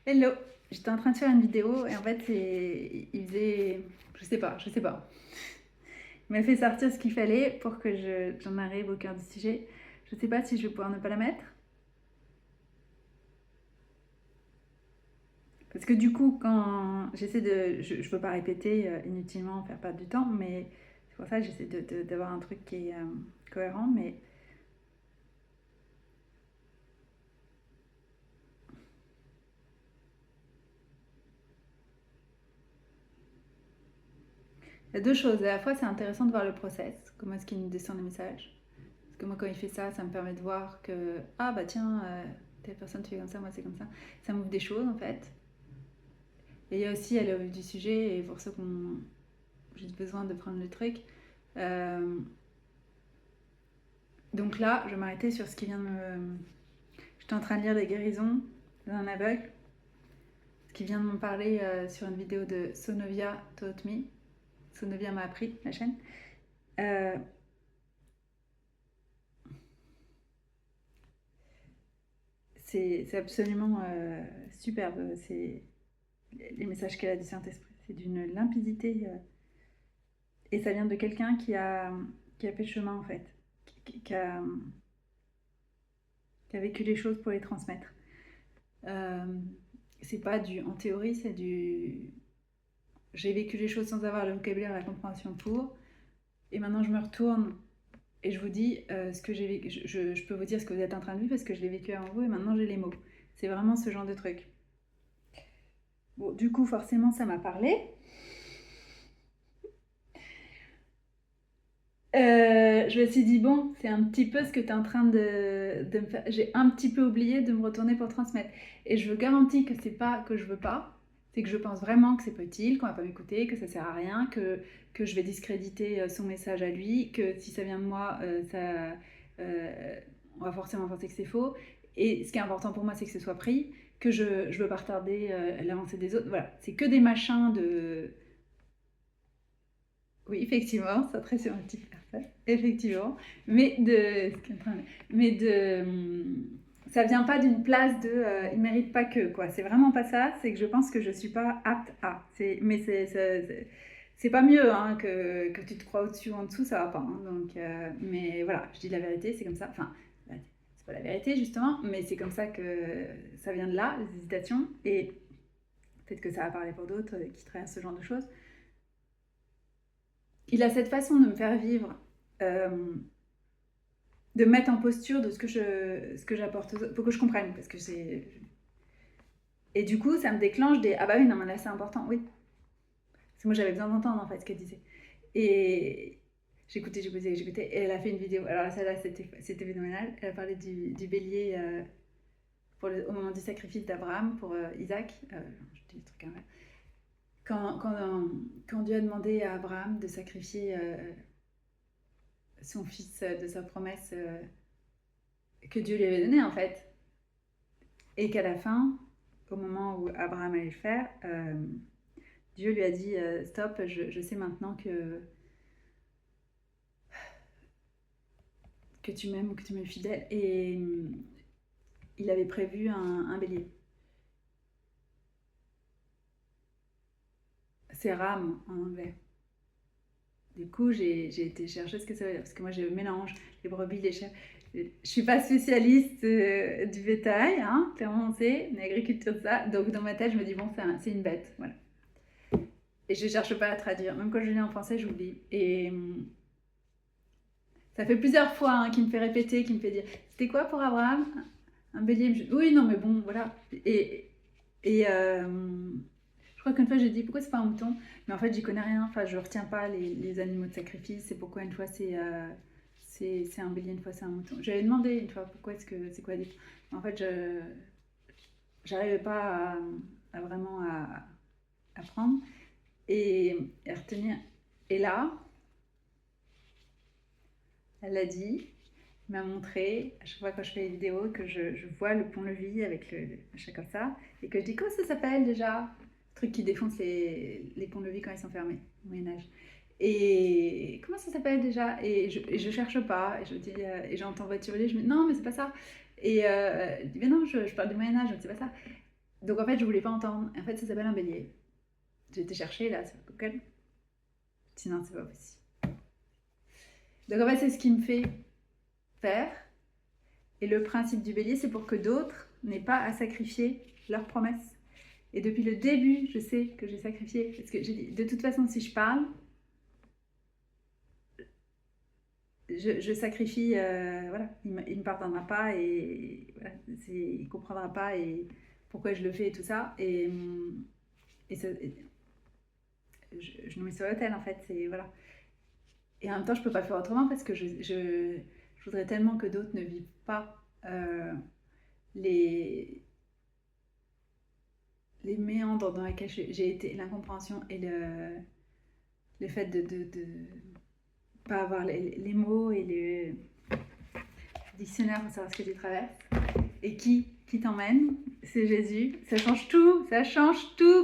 Hello, j'étais en train de faire une vidéo et en fait il faisait, je sais pas. Il m'a fait sortir ce qu'il fallait pour que j'en arrive au cœur du sujet. Je sais pas si je vais pouvoir ne pas la mettre. Parce que du coup, quand j'essaie de, je veux pas répéter inutilement, faire perdre du temps, mais c'est pour ça que j'essaie d'avoir un truc qui est cohérent. Mais il y a deux choses. À la fois, c'est intéressant de voir le process, comment est-ce qu'il nous descend les messages. Parce que moi, quand il fait ça, ça me permet de voir que, ah bah tiens, telle personne tu fais comme ça, moi c'est comme ça. Ça m'ouvre des choses en fait. Et il y a aussi aller au vif du sujet, et pour ceux qui ont juste besoin de prendre le truc. Euh, donc là, je vais m'arrêter sur ce qui vient de me. J'étais en train de lire Les guérisons d'un aveugle, ce qui vient de me parler sur une vidéo de Sonovia Taught Me. Sonovia m'a appris, la chaîne. Euh, c'est absolument superbe. C'est les messages qu'elle a du Saint-Esprit. C'est d'une limpidité. Et ça vient de quelqu'un qui a fait le chemin en fait, qui a, qui a vécu les choses pour les transmettre. Euh, c'est pas du en théorie, c'est du j'ai vécu les choses sans avoir le vocabulaire, la compréhension pour, et maintenant je me retourne et je vous dis ce que j'ai vécu. Je peux vous dire ce que vous êtes en train de vivre parce que je l'ai vécu avant vous et maintenant j'ai les mots. C'est vraiment ce genre de truc. Bon, du coup, forcément, ça m'a parlé. Je me suis dit, bon, c'est un petit peu ce que tu es en train de me faire. J'ai un petit peu oublié de me retourner pour transmettre. Et je vous garantis que c'est pas que je veux pas, c'est que je pense vraiment que c'est pas utile, qu'on va pas m'écouter, que ça sert à rien, que je vais discréditer son message à lui, que si ça vient de moi, on va forcément penser que c'est faux. Et ce qui est important pour moi, c'est que ce soit pris, que je veux pas retarder l'avancée des autres. Voilà, c'est que des machins de oui, effectivement, c'est très sémantique parfait. Effectivement. Mais de. Mais de. Ça vient pas d'une place de. Il mérite pas que, quoi. C'est vraiment pas ça. C'est que je pense que je suis pas apte à. Mais c'est pas mieux hein, que tu te crois au-dessus ou en dessous, ça va pas. Hein. Donc, mais voilà, je dis la vérité, c'est comme ça. Enfin, c'est pas la vérité justement, mais c'est comme ça que ça vient de là, les hésitations. Et peut-être que ça va parler pour d'autres qui traversent ce genre de choses. Il a cette façon de me faire vivre, euh, de me mettre en posture de ce que j'apporte pour que je comprenne. Parce que c'est. Et du coup, ça me déclenche des ah bah oui, non, mais là c'est important, oui. Parce que moi j'avais besoin d'entendre en fait ce qu'elle disait. Et j'écoutais. Et elle a fait une vidéo. Alors celle-là, c'était phénoménal. Elle a parlé du bélier au moment du sacrifice d'Abraham pour Isaac. Je dis des trucs quand même. Quand Dieu a demandé à Abraham de sacrifier son fils de sa promesse que Dieu lui avait donnée en fait. Et qu'à la fin, au moment où Abraham allait le faire, Dieu lui a dit stop, je sais maintenant que tu m'aimes ou que tu m'es fidèle. Et il avait prévu un bélier. C'est rame en anglais. Du coup, j'ai été chercher ce que ça veut dire. Parce que moi, je mélange les brebis, les chèvres. Je suis pas spécialiste du bétail, hein, clairement on sait, une agriculture de ça. Donc dans ma tête, je me dis, bon, c'est une bête. Voilà. Et je cherche pas à traduire. Même quand je lis en français, j'oublie. Et ça fait plusieurs fois hein, qu'il me fait répéter, qu'il me fait dire c'était quoi pour Abraham un bélier. Oui, non, mais bon, voilà. Et je crois qu'une fois j'ai dit pourquoi c'est pas un mouton, mais en fait j'y connais rien. Enfin, je retiens pas les animaux de sacrifice. C'est pourquoi une fois c'est un bélier, une fois c'est un mouton. J'avais demandé une fois pourquoi est-ce que c'est quoi dire. En fait, je j'arrivais pas vraiment à apprendre et à retenir. Et là, elle a dit, m'a montré, à chaque fois quand je fais les vidéos, que je vois le pont-levis avec le machin comme ça, et que je dis comment ça s'appelle déjà. Le truc qui défonce les ponts-levis quand ils sont fermés, au Moyen-Âge. Et comment ça s'appelle déjà et je cherche pas, et je dis, et j'entends voiturer, je me dis non, mais c'est pas ça. Et je dis, mais non, je parle du Moyen-Âge, donc c'est pas ça. Donc en fait, je voulais pas entendre. En fait, ça s'appelle un bélier. J'ai été chercher là sur Google. Sinon, c'est pas possible. Donc en fait, c'est ce qui me fait faire. Et le principe du bélier, c'est pour que d'autres n'aient pas à sacrifier leurs promesses. Et depuis le début, je sais que j'ai sacrifié. Parce que j'ai dit, de toute façon, si je parle, je sacrifie, voilà, il me pardonnera pas et voilà, il comprendra pas et pourquoi je le fais et tout ça. Et je nous mets sur l'autel en fait, c'est voilà. Et en même temps, je peux pas le faire autrement parce que je voudrais tellement que d'autres ne vivent pas les méandres dans lesquels j'ai été, l'incompréhension et le fait de pas avoir les mots et le dictionnaire pour savoir ce que tu traverses. Et qui t'emmène, c'est Jésus. Ça change tout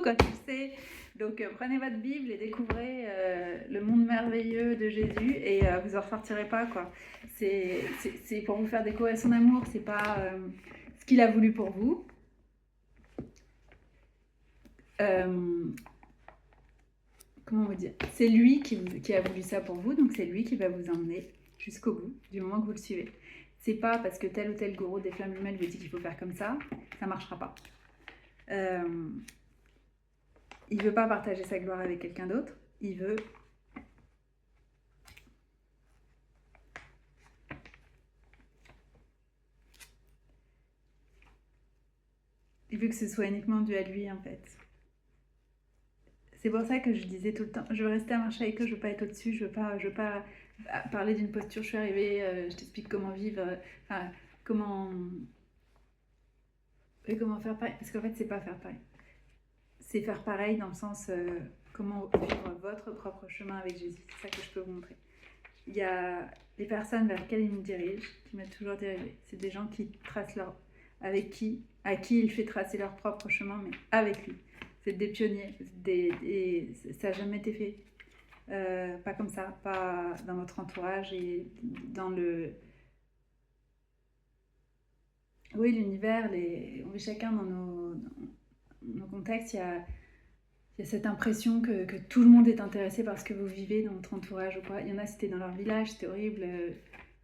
quand tu sais. Donc prenez votre Bible et découvrez le monde merveilleux de Jésus et vous en ressortirez pas quoi. C'est pour vous faire découvrir son amour, c'est pas ce qu'il a voulu pour vous. Comment vous dire, c'est lui qui a voulu ça pour vous, donc c'est lui qui va vous emmener jusqu'au bout, du moment que vous le suivez. C'est pas parce que tel ou tel gourou des flammes jumelles vous dit qu'il faut faire comme ça marchera pas. Il veut pas partager sa gloire avec quelqu'un d'autre, il veut que ce soit uniquement dû à lui en fait. C'est pour ça que je disais tout le temps, je veux rester à marcher avec eux, je veux pas être au-dessus, je veux pas parler d'une posture, je suis arrivée, je t'explique comment vivre, comment faire pareil, parce qu'en fait c'est pas faire pareil. C'est faire pareil dans le sens comment vivre votre propre chemin avec Jésus, c'est ça que je peux vous montrer. Il y a les personnes vers lesquelles il me dirige, qui m'ont toujours dirigé, c'est des gens qui tracent à qui il fait tracer leur propre chemin, mais avec lui. C'est des pionniers, ça n'a jamais été fait. Pas comme ça, pas dans votre entourage et dans l'univers, on est chacun dans nos contextes, il y a cette impression que tout le monde est intéressé par ce que vous vivez dans votre entourage ou quoi. Il y en a, c'était dans leur village, c'était horrible.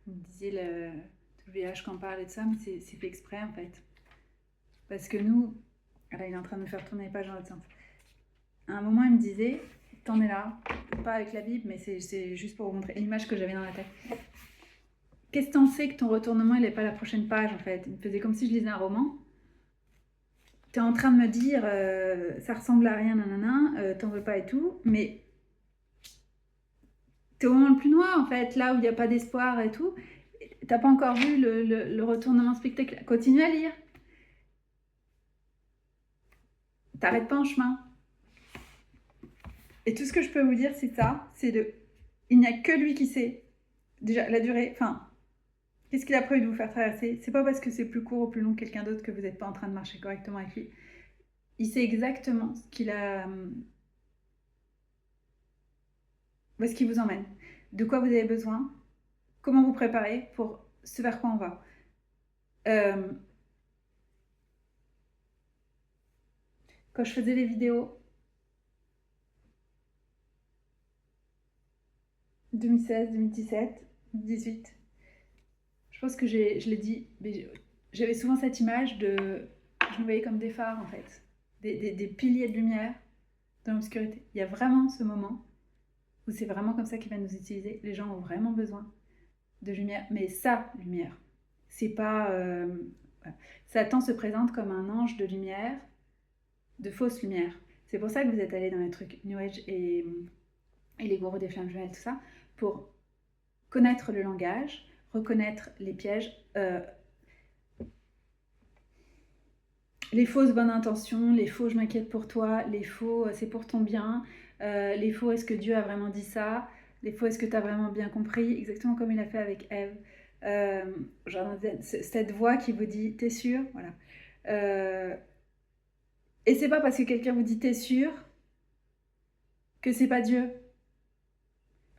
Vous me disiez tout le village qu'en parle et tout ça, mais c'est fait exprès en fait. Parce que nous, là il est en train de me faire tourner les pages dans l'autre sens. À un moment, il me disait, t'en es là, pas avec la Bible, mais c'est juste pour vous montrer l'image que j'avais dans la tête. Qu'est-ce que t'en sais que ton retournement, il n'est pas la prochaine page en fait? Il me faisait comme si je lisais un roman. T'es en train de me dire, ça ressemble à rien, nanana, t'en veux pas et tout, mais t'es au moment le plus noir en fait, là où il n'y a pas d'espoir et tout. T'as pas encore vu le retournement spectaculaire. Continue à lire. T'arrêtes pas en chemin. Et tout ce que je peux vous dire, c'est ça, il n'y a que lui qui sait. Déjà, la durée, qu'est-ce qu'il a prévu de vous faire traverser? C'est pas parce que c'est plus court ou plus long que quelqu'un d'autre que vous n'êtes pas en train de marcher correctement avec lui. Il sait exactement ce qu'il a... où est-ce qu'il vous emmène, de quoi vous avez besoin, comment vous préparer pour ce vers quoi on va. Quand je faisais les vidéos, 2016, 2017, 2018, je pense que je l'ai dit, mais j'avais souvent cette image je me voyais comme des phares en fait, des piliers de lumière dans l'obscurité. Il y a vraiment ce moment où c'est vraiment comme ça qu'il va nous utiliser. Les gens ont vraiment besoin de lumière, mais sa lumière. C'est pas... Satan se présente comme un ange de lumière, de fausse lumière. C'est pour ça que vous êtes allés dans les trucs New Age et les gourous des flammes jumelles, tout ça, pour connaître le langage, reconnaître les pièges, les fausses bonnes intentions, les faux je m'inquiète pour toi, les faux c'est pour ton bien, les faux est-ce que Dieu a vraiment dit ça, les faux est-ce que tu as vraiment bien compris, exactement comme il a fait avec Ève. Cette voix qui vous dit t'es sûr, voilà. Et c'est pas parce que quelqu'un vous dit t'es sûr que c'est pas Dieu,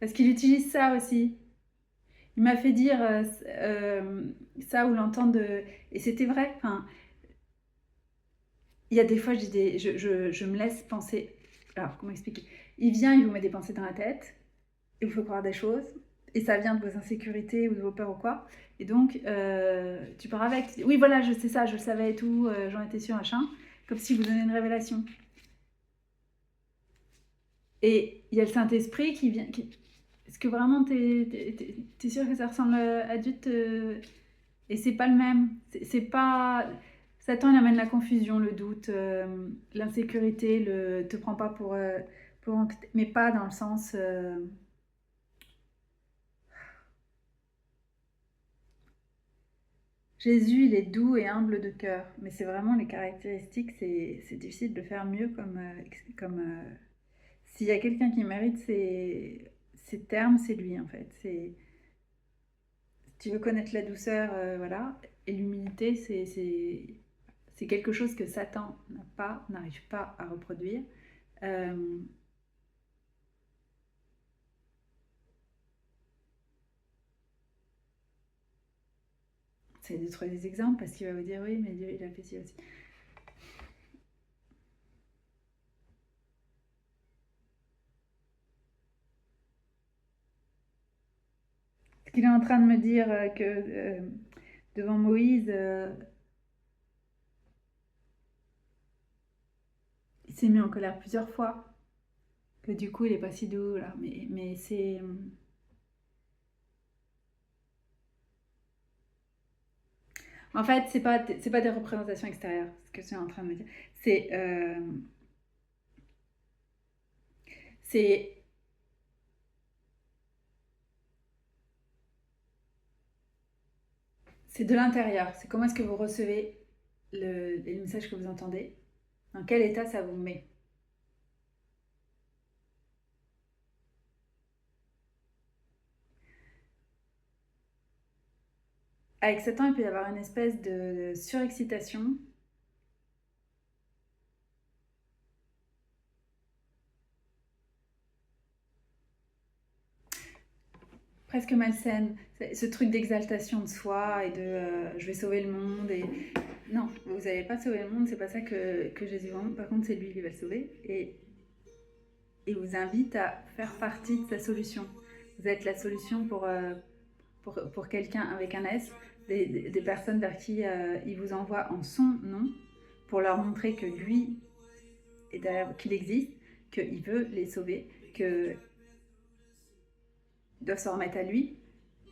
parce qu'il utilise ça aussi. Il m'a fait dire ça ou l'entendre et c'était vrai. il y a des fois, je me laisse penser. Alors, comment expliquer? Il vient, il vous met des pensées dans la tête, il vous fait croire des choses, et ça vient de vos insécurités ou de vos peurs ou quoi. Et donc, tu pars avec. Tu dis, oui, voilà, je sais ça, je le savais et tout, j'en étais sûre, machin. Comme si vous donnez une révélation. Et il y a le Saint-Esprit qui vient. Est-ce que vraiment t'es sûr que ça ressemble à Dieu Et c'est pas le même. C'est pas. Satan, il amène la confusion, le doute, l'insécurité, le te prends pas mais pas dans le sens. Jésus, il est doux et humble de cœur, mais c'est vraiment les caractéristiques, c'est difficile de faire mieux s'il y a quelqu'un qui mérite ces termes, c'est lui en fait. Si tu veux connaître la douceur, voilà, et l'humilité, c'est quelque chose que Satan n'arrive pas à reproduire. Euh, c'est de trouver des exemples parce qu'il va vous dire oui, mais Dieu il a fait ci aussi. Parce qu'il est en train de me dire que devant Moïse, il s'est mis en colère plusieurs fois. Que du coup, il est pas si doux là. Mais c'est. En fait, c'est pas des représentations extérieures, ce que tu es en train de me dire. C'est. C'est. C'est de l'intérieur. C'est comment est-ce que vous recevez les messages que vous entendez. Dans quel état ça vous met. Avec 7 ans, il peut y avoir une espèce de surexcitation. Presque malsaine. Ce truc d'exaltation de soi et de je vais sauver le monde. Et non, vous n'allez pas sauver le monde, c'est pas ça que Jésus vend. Par contre, c'est lui qui va le sauver. Et vous invite à faire partie de sa solution. Vous êtes la solution pour quelqu'un avec un S, des personnes vers qui il vous envoie en son nom pour leur montrer que lui est derrière, qu'il existe, qu'il veut les sauver, qu'ils doivent se remettre à lui.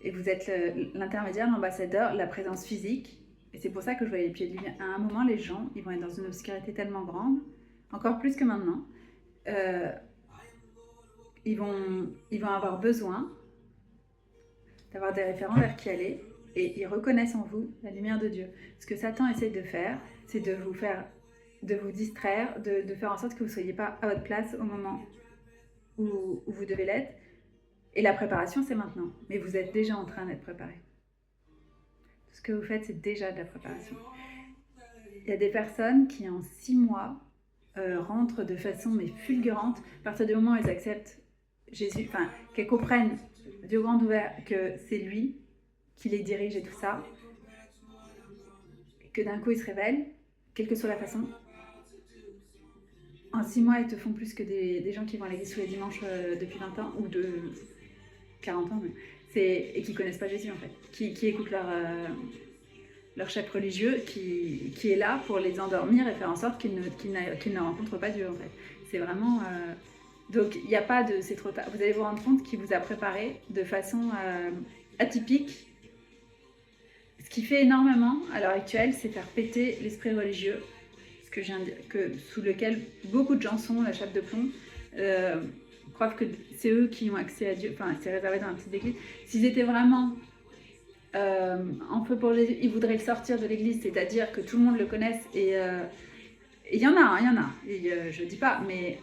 Et vous êtes l'intermédiaire, l'ambassadeur, la présence physique. Et c'est pour ça que je voyais les pieds de lui. À un moment, les gens, ils vont être dans une obscurité tellement grande, encore plus que maintenant. Euh, ils vont avoir besoin d'avoir des référents vers qui aller, et ils reconnaissent en vous la lumière de Dieu. Ce que Satan essaie de faire, c'est de vous distraire, de faire en sorte que vous ne soyez pas à votre place au moment où vous devez l'être. Et la préparation, c'est maintenant. Mais vous êtes déjà en train d'être préparé. Tout ce que vous faites, c'est déjà de la préparation. Il y a des personnes qui, en 6 mois, rentrent de façon mais fulgurante, à partir du moment où elles acceptent Jésus, enfin, qu'elles comprennent Dieu grand ouvert que c'est lui qui les dirige et tout ça, que d'un coup ils se révèlent, quelle que soit la façon. En 6 mois, ils te font plus que des gens qui vont à l'église tous les dimanches depuis 20 ans ou de 40 ans, et qui connaissent pas Jésus en fait, qui écoutent leur chef religieux qui est là pour les endormir et faire en sorte qu'ils ne rencontrent pas Dieu en fait. C'est vraiment. Donc il n'y a pas de c'est trop tard. Vous allez vous rendre compte qu'il vous a préparé de façon atypique. Ce qui fait énormément à l'heure actuelle, c'est faire péter l'esprit religieux, ce que je viens de dire, sous lequel beaucoup de gens sont, la chape de plomb. Croient que c'est eux qui ont accès à Dieu, enfin c'est réservé dans la petite église. S'ils étaient vraiment en feu pour Jésus, ils voudraient le sortir de l'église, c'est-à-dire que tout le monde le connaisse. Et il y en a, hein, il y en a. Et, je dis pas, mais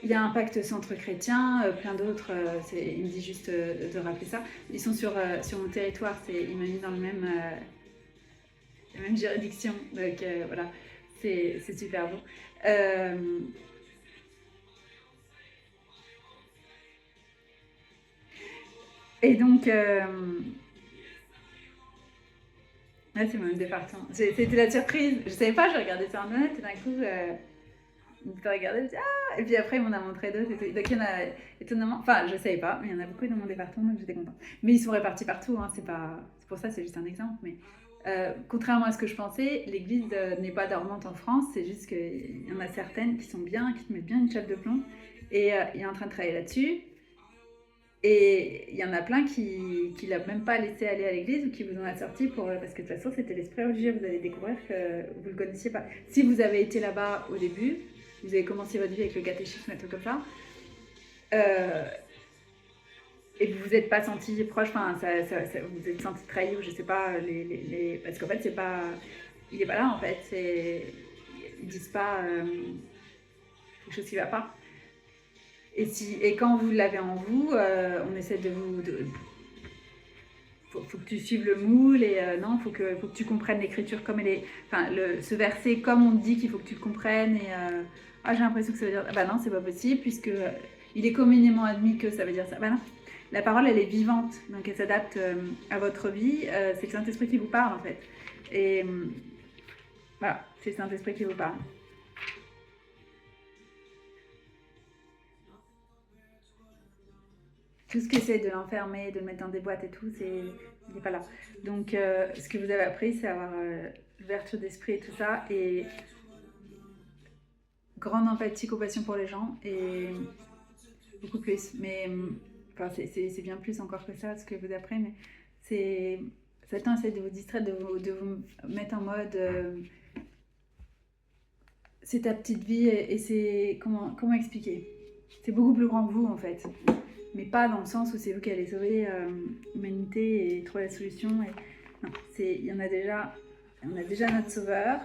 il y a un pacte centre chrétien, plein d'autres. Il me dit juste de rappeler ça. Ils sont sur mon territoire, ils m'ont mis dans la même juridiction. Donc voilà, c'est super beau. Et donc, Ouais, c'est mon département. C'était la surprise. Je savais pas, je regardais sur Internet et d'un coup, je regardais, je dis, ah! Et puis après, on a montré d'autres et tout. Donc il y en a étonnamment, enfin, je savais pas, mais il y en a beaucoup dans mon département, donc j'étais contente. Mais ils sont répartis partout, hein, c'est pas, c'est pour ça, c'est juste un exemple. Mais contrairement à ce que je pensais, l'église n'est pas dormante en France, c'est juste qu'il y en a certaines qui sont bien, qui te mettent bien une chape de plomb. Et il est en train de travailler là-dessus. Et il y en a plein qui l'a même pas laissé aller à l'église ou qui vous en a sorti pour, parce que de toute façon c'était l'esprit religieux, vous allez découvrir que vous ne le connaissiez pas. Si vous avez été là-bas au début, vous avez commencé votre vie avec le catéchisme et tout comme ça, euh, et vous vous êtes pas senti proche, enfin vous vous êtes senti trahi ou je sais pas, parce qu'en fait c'est pas, il est pas là en fait, ils disent pas quelque chose qui va pas. Et quand vous l'avez en vous, on essaie de vous, faut que tu suives le moule et non, faut que tu comprennes l'écriture comme elle est, enfin ce verset comme on te dit qu'il faut que tu le comprennes et j'ai l'impression que ça veut dire, bah non, c'est pas possible puisque il est communément admis que ça veut dire ça. Bah non, la parole elle est vivante, donc elle s'adapte à votre vie, c'est le Saint-Esprit qui vous parle en fait. Et voilà, c'est le Saint-Esprit qui vous parle. Tout ce qui essaie de l'enfermer, de le mettre dans des boîtes et tout, il n'est pas là. Donc, ce que vous avez appris, c'est avoir l'ouverture d'esprit et tout ça, et grande empathie, compassion pour les gens, et beaucoup plus. Mais, enfin, c'est bien plus encore que ça, ce que vous apprenez, mais c'est... Satan essaie de vous distraire, de vous mettre en mode... c'est ta petite vie, et c'est... Comment expliquer? C'est beaucoup plus grand que vous, en fait. Mais pas dans le sens où c'est vous qui allez sauver l'humanité et trouver la solution. Non, il y en a déjà, on a déjà notre sauveur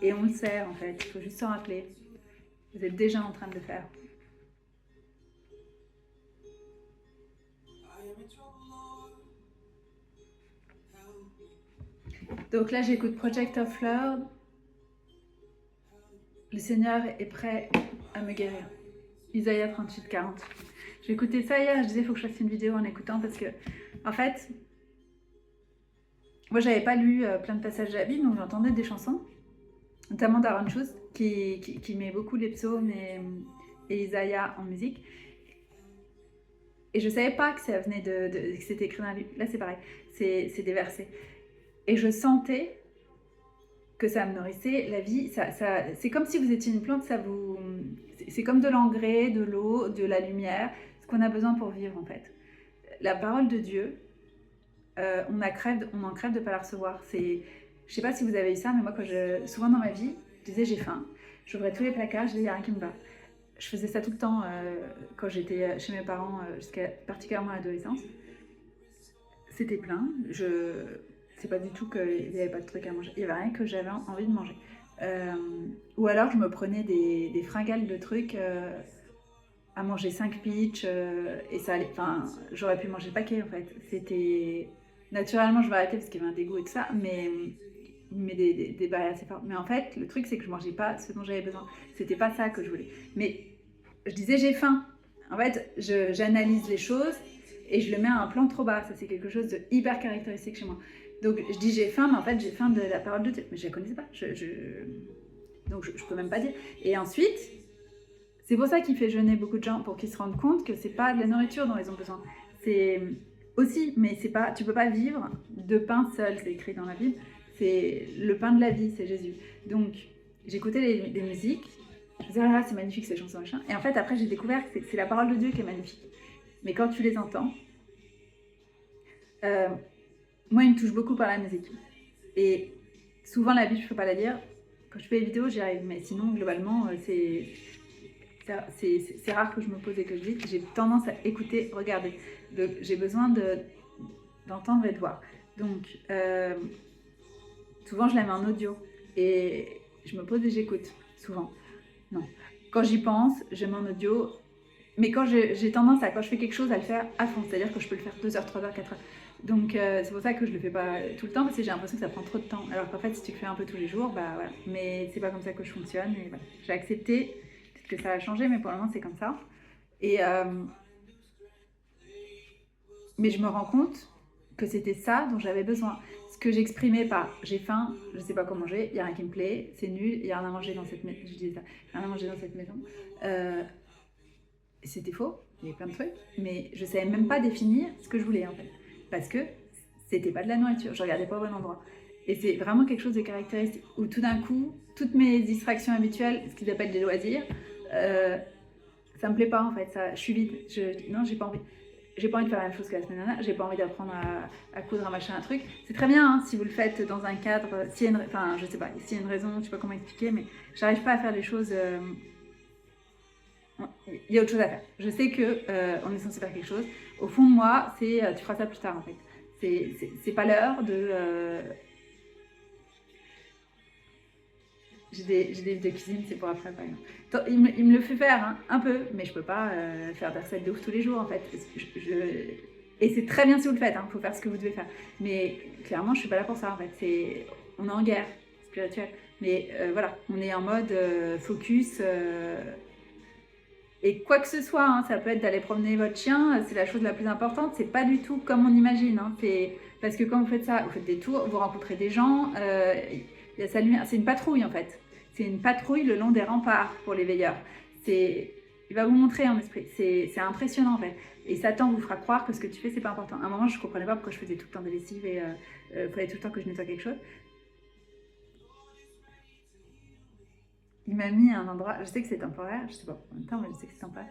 et on le sert en fait. Il faut juste s'en rappeler. Vous êtes déjà en train de le faire. Donc là, j'écoute Project of Lord. Le Seigneur est prêt à me guérir. Isaïe 38, 40. J'ai écouté ça hier, je disais il faut que je fasse une vidéo en écoutant parce que, en fait, moi j'avais pas lu plein de passages de la Bible, donc j'entendais des chansons, notamment d'Aaron Schuss, qui met beaucoup les psaumes et Isaïe en musique. Et je savais pas que ça venait que c'était écrit dans la Bible. Là c'est pareil, c'est des versets. Et je sentais que ça me nourrissait la vie. C'est comme si vous étiez une plante, c'est comme de l'engrais, de l'eau, de la lumière, ce qu'on a besoin pour vivre en fait. La parole de Dieu, on en crève de ne pas la recevoir. Je sais pas si vous avez eu ça, mais moi souvent dans ma vie, je disais j'ai faim, j'ouvrais tous les placards, je disais il n'y a rien qui me va. Je faisais ça tout le temps quand j'étais chez mes parents, jusqu'à particulièrement l'adolescence. C'était plein. C'est pas du tout qu'il n'y avait pas de trucs à manger. Il n'y avait rien que j'avais envie de manger. Ou alors je me prenais des fringales de trucs à manger 5 pitchs et ça allait. Enfin, j'aurais pu manger le paquet en fait. C'était. Naturellement, je vais arrêter parce qu'il y avait un dégoût et tout ça, mais des barrières assez fortes. Mais en fait, le truc, c'est que je mangeais pas ce dont j'avais besoin. C'était pas ça que je voulais. Mais je disais j'ai faim. En fait, j'analyse les choses et je le mets à un plan trop bas. Ça, c'est quelque chose de hyper caractéristique chez moi. Donc, je dis j'ai faim, mais en fait, j'ai faim de la parole de Dieu. Mais je la connaissais pas. Donc, je peux même pas dire. Et ensuite, c'est pour ça qu'il fait jeûner beaucoup de gens, pour qu'ils se rendent compte que c'est pas de la nourriture dont ils ont besoin. C'est aussi, mais c'est pas, tu peux pas vivre de pain seul, c'est écrit dans la Bible. C'est le pain de la vie, c'est Jésus. Donc, j'écoutais des musiques. Je me disais, ah, c'est magnifique ces chansons, machin. Et en fait, après, j'ai découvert que c'est la parole de Dieu qui est magnifique. Mais quand tu les entends, moi, il me touche beaucoup par la musique. Et souvent, la Bible, je ne peux pas la lire. Quand je fais les vidéos, j'y arrive. Mais sinon, globalement, c'est rare que je me pose et que je lis. J'ai tendance à écouter, regarder. Donc, j'ai besoin d'entendre et de voir. Donc, souvent, je la mets en audio. Et je me pose et j'écoute, souvent. Non. Quand j'y pense, je mets en audio. Mais quand j'ai tendance quand je fais quelque chose, à le faire à fond. C'est-à-dire que je peux le faire 2 heures, 3 heures, 4 heures. Donc, c'est pour ça que je le fais pas tout le temps, parce que j'ai l'impression que ça prend trop de temps. Alors qu'en fait, si tu le fais un peu tous les jours, bah voilà. Mais c'est pas comme ça que je fonctionne. Et voilà. J'ai accepté. Peut-être que ça va changer, mais pour le moment, c'est comme ça. Et mais je me rends compte que c'était ça dont j'avais besoin. Ce que j'exprimais par j'ai faim, je sais pas quoi manger, il y a rien qui me plaît, c'est nul, il y a rien à manger dans cette maison, je disais ça, il y a rien à manger dans cette maison. C'était faux, il y avait plein de trucs, mais je savais même pas définir ce que je voulais en fait, parce que c'était pas de la nourriture, je regardais pas au bon endroit. Et c'est vraiment quelque chose de caractéristique où tout d'un coup, toutes mes distractions habituelles, ce qu'ils appellent des loisirs, ça me plaît pas en fait, ça, je suis vide, non j'ai pas envie. J'ai pas envie de faire la même chose que la semaine dernière, j'ai pas envie d'apprendre à coudre un machin, un truc. C'est très bien hein, si vous le faites dans un cadre, enfin je sais pas, s'il y a une raison, je sais pas comment expliquer, mais j'arrive pas à faire les choses. Il y a autre chose à faire. Je sais que on est censé faire quelque chose. Au fond de moi, c'est tu feras ça plus tard en fait. C'est pas l'heure de. J'ai des livres de cuisine, c'est pour après par exemple. Il me le fait faire hein, un peu, mais je peux pas faire des recettes de ouf tous les jours en fait. Et c'est très bien si vous le faites, il faut faire ce que vous devez faire. Mais clairement, je suis pas là pour ça en fait. On est en guerre spirituelle. Mais voilà, on est en mode focus. Et quoi que ce soit, hein, ça peut être d'aller promener votre chien, c'est la chose la plus importante. C'est pas du tout comme on imagine. Hein. Parce que quand vous faites ça, vous faites des tours, vous rencontrez des gens. Il y a sa lumière. C'est une patrouille en fait. C'est une patrouille le long des remparts pour les veilleurs. Il va vous montrer en esprit. C'est impressionnant en fait. Et Satan vous fera croire que ce que tu fais, c'est pas important. À un moment, je comprenais pas pourquoi je faisais tout le temps des lessives et fallait tout le temps que je nettoie quelque chose. Il m'a mis à un endroit, je sais que c'est temporaire, je sais pas combien de temps, mais je sais que c'est temporaire.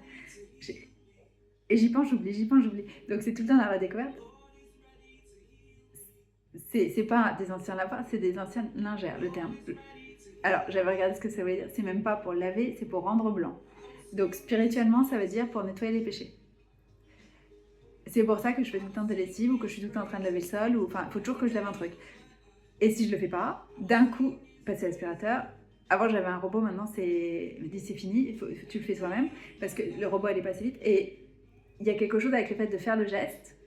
Et j'y pense, j'oublie, j'y pense, j'oublie. Donc c'est tout le temps la redécouverte. C'est pas des anciens lapins, c'est des anciennes lingères, le terme. Alors, j'avais regardé ce que ça voulait dire. C'est même pas pour laver, c'est pour rendre blanc. Donc, spirituellement, ça veut dire pour nettoyer les péchés. C'est pour ça que je fais tout le temps de lessive ou que je suis tout le temps en train de laver le sol. Enfin, il faut toujours que je lave un truc. Et si je le fais pas, d'un coup, passer l'aspirateur. Avant, j'avais un robot, maintenant, c'est fini. Tu le fais toi-même parce que le robot, elle est passée vite. Et il y a quelque chose avec le fait de faire le geste.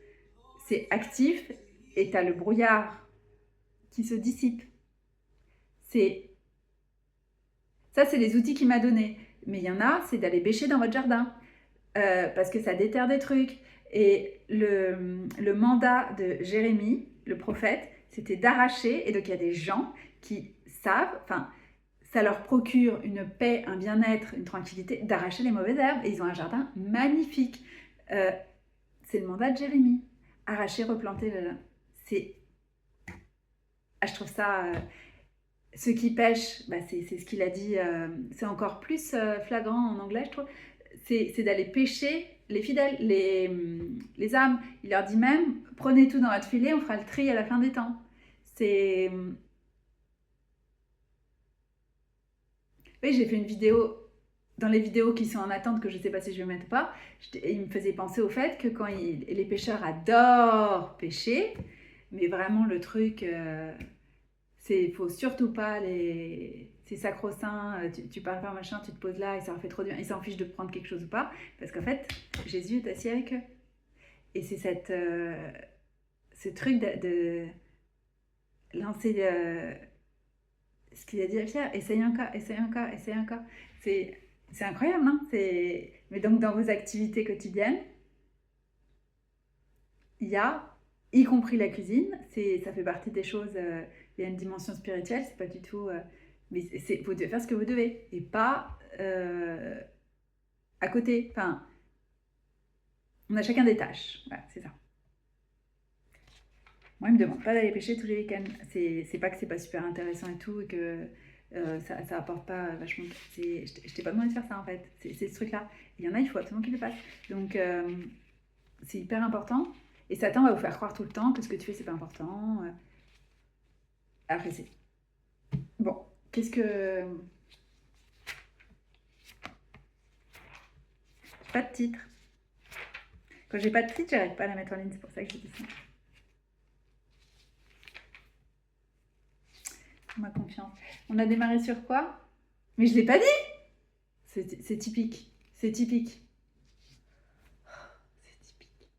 C'est actif et tu as le brouillard qui se dissipe. Ça, c'est les outils qu'il m'a donnés. Mais il y en a, c'est d'aller bêcher dans votre jardin. Parce que ça déterre des trucs. Et le mandat de Jérémie, le prophète, c'était d'arracher. Et donc, il y a des gens qui savent, enfin, ça leur procure une paix, un bien-être, une tranquillité, d'arracher les mauvaises herbes. Et ils ont un jardin magnifique. C'est le mandat de Jérémie. Arracher, replanter. C'est... Ah, je trouve ça... Ceux qui pêchent, bah c'est ce qu'il a dit, c'est encore plus flagrant en anglais, je trouve. C'est d'aller pêcher les fidèles, les âmes. Il leur dit même, prenez tout dans votre filet, on fera le tri à la fin des temps. Oui, j'ai fait une vidéo, dans les vidéos qui sont en attente, que je ne sais pas si je vais mettre ou pas, il me faisait penser au fait que quand les pêcheurs adorent pêcher, mais vraiment le truc... faut surtout pas c'est sacro-saint, tu parles pas machin, tu te poses là et ça leur fait trop du bien, ils s'en fichent de prendre quelque chose ou pas, parce qu'en fait, Jésus est assis avec eux. Et c'est ce truc de lancer ce qu'il a dit à Pierre, essaye encore, essaye encore, essaye encore. C'est incroyable, hein. Mais donc dans vos activités quotidiennes, il y a, y compris la cuisine, ça fait partie des choses... il y a une dimension spirituelle, c'est pas du tout... mais vous devez faire ce que vous devez, et pas à côté. Enfin, on a chacun des tâches. Voilà, c'est ça. Moi, il me demande pas d'aller pêcher tous les week-ends. C'est pas que c'est pas super intéressant et tout, et que ça apporte pas vachement... Je t'ai pas demandé de faire ça, en fait. C'est ce truc-là. Il y en a, il faut absolument qu'il le fasse. Donc, c'est hyper important. Et Satan va vous faire croire tout le temps que ce que tu fais, c'est pas important. Après, c'est... Bon, qu'est-ce que... J'ai pas de titre. Quand j'ai pas de titre, j'arrive pas à la mettre en ligne, c'est pour ça que j'ai dit ça. Ma confiance. On a démarré sur quoi? Mais je l'ai pas dit! C'est typique. C'est typique. C'est typique.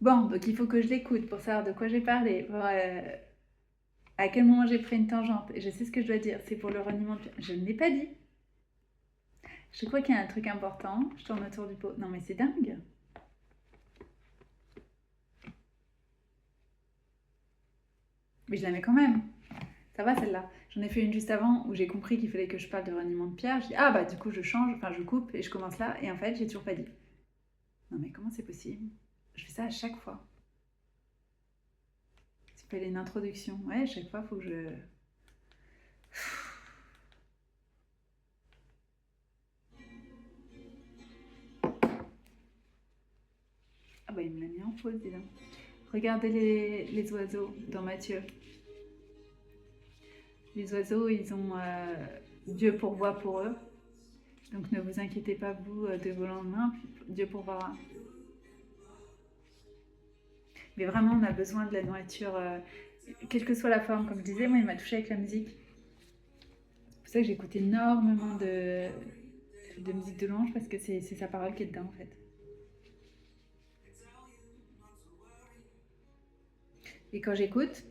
Bon, donc il faut que je l'écoute pour savoir de quoi j'ai parlé, pour à quel moment j'ai pris une tangente. Et je sais ce que je dois dire. C'est pour le reniement de... Je ne l'ai pas dit. Je crois qu'il y a un truc important. Je tourne autour du pot. Non mais c'est dingue. Mais je la mets quand même. Ça va celle-là. J'en ai fait une juste avant où j'ai compris qu'il fallait que je parle de reniement de pierre. Je dis ah bah du coup je change, enfin je coupe et je commence là. Et en fait j'ai toujours pas dit. Non mais comment c'est possible? Je fais ça à chaque fois. Ça s'appelle une introduction. Ouais, à chaque fois faut que je... Ah bah il me l'a mis en pause dis donc. Regardez les oiseaux dans Matthieu. Les oiseaux, ils ont Dieu pourvoit pour eux. Donc ne vous inquiétez pas, vous, de vos lendemains, Dieu pourvoira. Mais vraiment, on a besoin de la nourriture, quelle que soit la forme. Comme je disais, moi, il m'a touché avec la musique. C'est pour ça que j'écoute énormément de musique de louange, parce que c'est sa parole qui est dedans, en fait. Et quand j'écoute,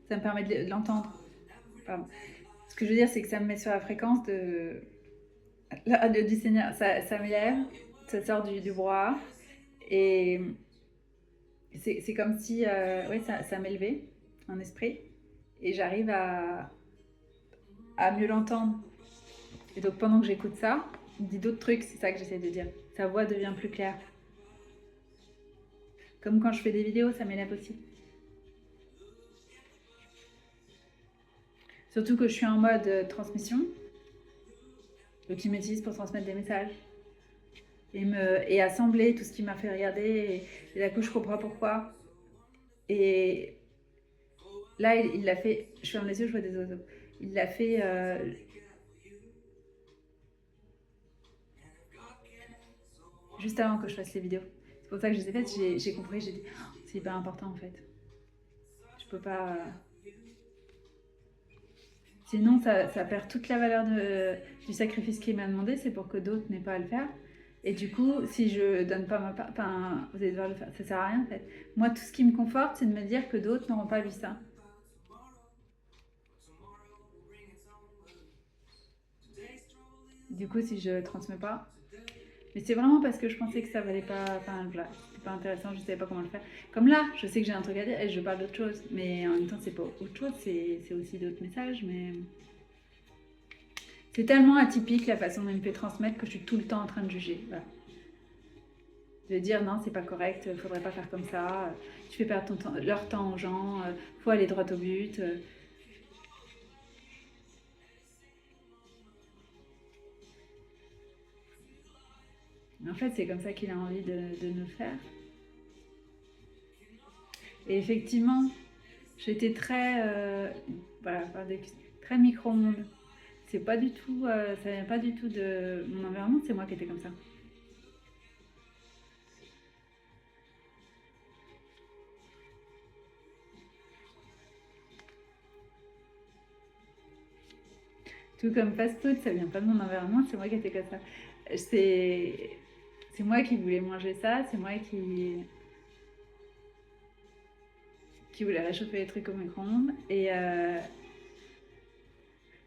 ça me permet de l'entendre. Pardon. Ce que je veux dire, c'est que ça me met sur la fréquence de la radio du Seigneur. Ça m'élève, ça sort du brouhaha. Et c'est comme si ouais, ça m'élevait en esprit. Et j'arrive à mieux l'entendre. Et donc pendant que j'écoute ça, il dit d'autres trucs, c'est ça que j'essaie de dire. Sa voix devient plus claire. Comme quand je fais des vidéos, ça m'élève aussi. Surtout que je suis en mode transmission, donc il m'utilise pour transmettre des messages. Et assembler tout ce qui m'a fait regarder. Et d'un coup, je comprends pourquoi. Et là, il l'a fait. Je ferme les yeux, je vois des oiseaux. Il l'a fait juste avant que je fasse les vidéos. C'est pour ça que je les ai faites. J'ai compris, j'ai dit, oh, c'est hyper important en fait. Je peux pas. Sinon, ça perd toute la valeur du sacrifice qu'il m'a demandé. C'est pour que d'autres n'aient pas à le faire. Et du coup, si je donne pas ma part, enfin, vous allez devoir le faire. Ça sert à rien en fait. Moi, tout ce qui me conforte, c'est de me dire que d'autres n'auront pas vu ça. Du coup, si je transmets pas. Mais c'est vraiment parce que je pensais que ça valait pas. Enfin, voilà, c'était pas intéressant, je savais pas comment le faire. Comme là, je sais que j'ai un truc à dire et je parle d'autre chose. Mais en même temps, c'est pas autre chose, c'est aussi d'autres messages. Mais c'est tellement atypique la façon dont il me fait transmettre que je suis tout le temps en train de juger. Voilà. De dire non, c'est pas correct, faudrait pas faire comme ça, tu fais perdre leur temps aux gens, faut aller droit au but. En fait, c'est comme ça qu'il a envie de nous faire. Et effectivement, j'étais très, voilà, très micro-ondes. C'est pas du tout, ça vient pas du tout de mon environnement, c'est moi qui étais comme ça. Tout comme fast-food, ça vient pas de mon environnement, c'est moi qui étais comme ça. C'est, c'est moi qui voulais manger ça, c'est moi qui voulait réchauffer les trucs au micro-ondes. Et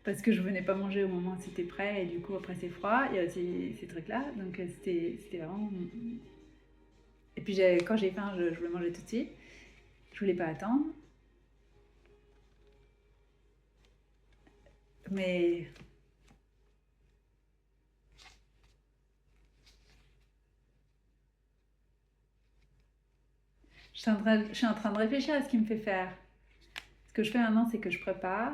parce que je venais pas manger au moment où c'était prêt et du coup après c'est froid, il y a aussi ces trucs-là. Donc c'était vraiment... Et puis quand j'ai faim, je voulais manger tout de suite. Je voulais pas attendre. Mais je suis en train de réfléchir à ce qui me fait faire. Ce que je fais maintenant, c'est que je prépare.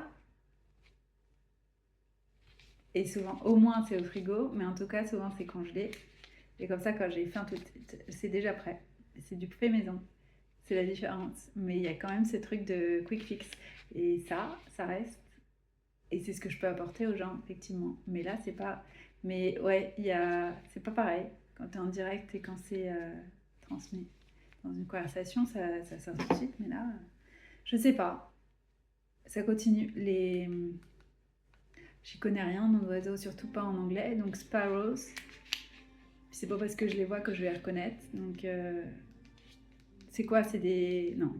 Et souvent, au moins c'est au frigo, mais en tout cas, souvent c'est congelé. Et comme ça, quand j'ai faim, c'est déjà prêt. C'est du fait maison. C'est la différence. Mais il y a quand même ce truc de quick fix. Et ça reste. Et c'est ce que je peux apporter aux gens, effectivement. Mais là, c'est pas. Mais ouais, c'est pas pareil quand tu es en direct et quand c'est transmis. Dans une conversation, ça sort tout de suite. Mais là, je sais pas. Ça continue. J'y connais rien en oiseaux, surtout pas en anglais. Donc, sparrows. C'est pas parce que je les vois que je vais les reconnaître. Donc, c'est quoi? C'est des. Non.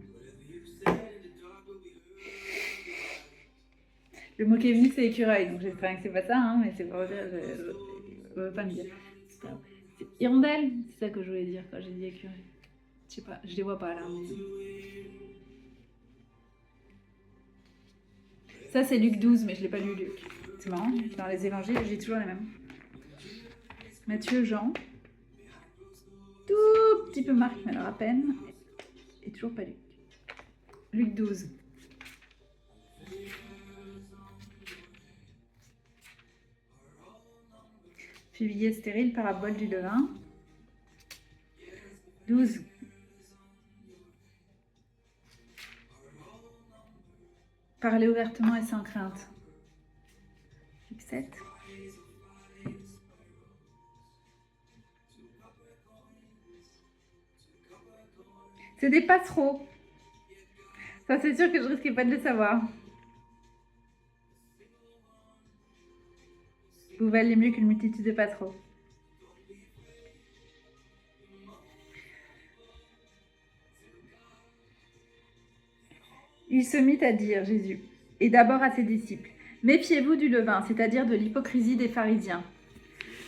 Le mot qui est venu, c'est écureuil. Donc, j'espère que c'est pas ça, hein, mais c'est pour dire. Je veux pas me dire. C'est hirondelle, c'est ça que je voulais dire quand j'ai dit écureuil. Je sais pas, je les vois pas là. Mais... Ça, c'est Luc 12, mais je ne l'ai pas lu, Luc. C'est marrant, dans les évangiles, j'ai toujours les mêmes. Matthieu, Jean. Tout petit peu Marc, mais alors à peine. Et toujours pas Luc. Luc 12. Figuier stérile, parabole du levain. 12. Parler ouvertement et sans crainte. Luc 7. C'est des passereaux. Ça, c'est sûr que je risquais pas de le savoir. Vous valez mieux qu'une multitude de passereaux. Il se mit à dire, Jésus, et d'abord à ses disciples, méfiez-vous du levain, c'est-à-dire de l'hypocrisie des pharisiens.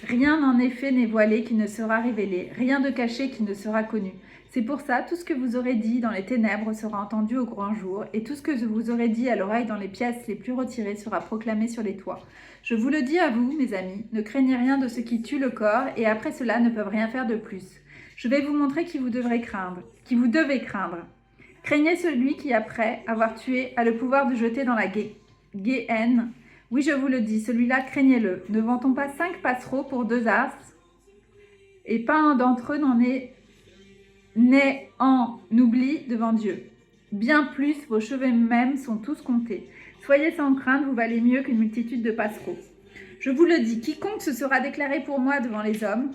Rien en effet n'est voilé qui ne sera révélé, rien de caché qui ne sera connu. C'est pour ça, tout ce que vous aurez dit dans les ténèbres sera entendu au grand jour, et tout ce que vous aurez dit à l'oreille dans les pièces les plus retirées sera proclamé sur les toits. Je vous le dis à vous, mes amis, ne craignez rien de ce qui tue le corps, et après cela ne peuvent rien faire de plus. Je vais vous montrer qui vous devez craindre. Craignez celui qui, après avoir tué, a le pouvoir de jeter dans la guéhenne. Oui, je vous le dis, celui-là, craignez-le. Ne vend-on pas 5 passereaux pour 2 as, et pas un d'entre eux n'est en oubli devant Dieu. Bien plus, vos cheveux même sont tous comptés. Soyez sans crainte, vous valez mieux qu'une multitude de passereaux. Je vous le dis, quiconque se sera déclaré pour moi devant les hommes,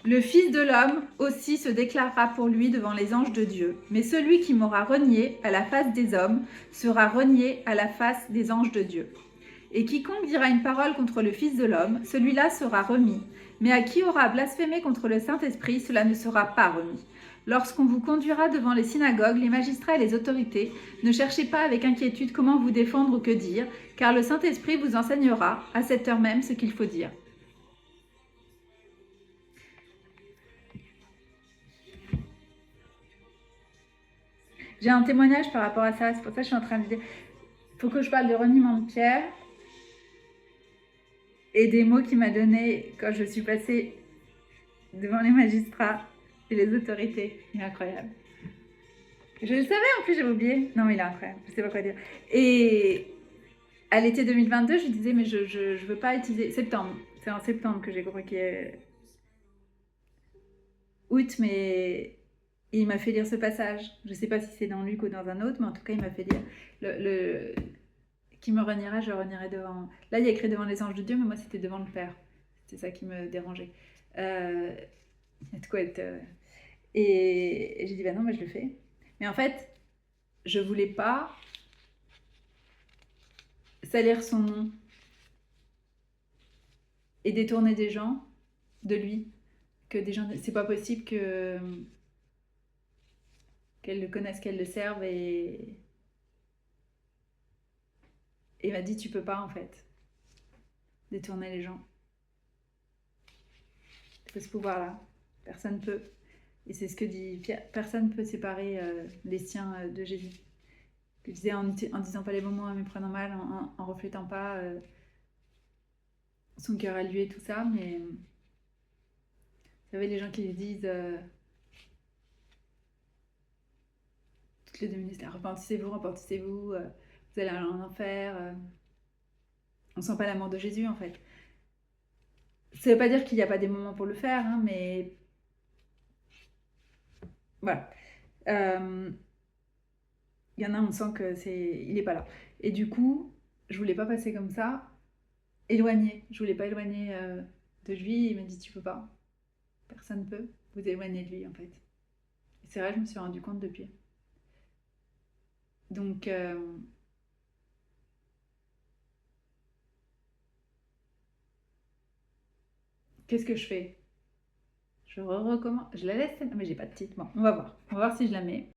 le Fils de l'homme aussi se déclarera pour lui devant les anges de Dieu. Mais celui qui m'aura renié à la face des hommes sera renié à la face des anges de Dieu. Et quiconque dira une parole contre le Fils de l'homme, celui-là sera remis. Mais à qui aura blasphémé contre le Saint-Esprit, cela ne sera pas remis. Lorsqu'on vous conduira devant les synagogues, les magistrats et les autorités, ne cherchez pas avec inquiétude comment vous défendre ou que dire, car le Saint-Esprit vous enseignera à cette heure même ce qu'il faut dire. J'ai un témoignage par rapport à ça, c'est pour ça que je suis en train de dire, il faut que je parle de reniement de Pierre et des mots qu'il m'a donnés quand je suis passée devant les magistrats et les autorités. Il est incroyable. Je le savais en plus, j'avais oublié. Non mais il est incroyable, je sais pas quoi dire. Et à l'été 2022, je lui disais mais je veux pas utiliser... Septembre, c'est en septembre que j'ai compris qu'il y a... Août, mais... Et il m'a fait lire ce passage. Je ne sais pas si c'est dans Luc ou dans un autre, mais en tout cas, il m'a fait lire qui me reniera, je renierai devant. Là, il y a écrit devant les anges de Dieu, mais moi, c'était devant le Père. C'était ça qui me dérangeait. Il y a de quoi être. Et j'ai dit, bah non, mais je le fais. Mais en fait, je voulais pas salir son nom et détourner des gens de lui. Que des gens. C'est pas possible que. Qu'elle le connaisse, qu'elle le serve et il m'a dit tu peux pas en fait détourner les gens. Tu peux ce pouvoir-là. Personne peut. Et c'est ce que dit Pierre. Personne ne peut séparer les siens de Jésus. Il disait en disant pas les bons mots, en me prenant mal, en reflétant pas son cœur à lui et tout ça. Mais vous savez, les gens qui disent toutes les 2 minutes, repentissez-vous, vous allez aller en enfer. On sent pas l'amour de Jésus en fait. Ça veut pas dire qu'il n'y a pas des moments pour le faire, hein, mais voilà. Il y en a, on sent que il est pas là. Et du coup, je voulais pas passer comme ça, éloigné. Je voulais pas éloigner de lui. Il m'a dit tu peux pas. Personne peut vous éloigner de lui en fait. Et c'est vrai, je me suis rendu compte depuis. Donc qu'est-ce que je fais? Je recommence. Je la laisse. Mais j'ai pas de titre. Bon, on va voir. On va voir si je la mets.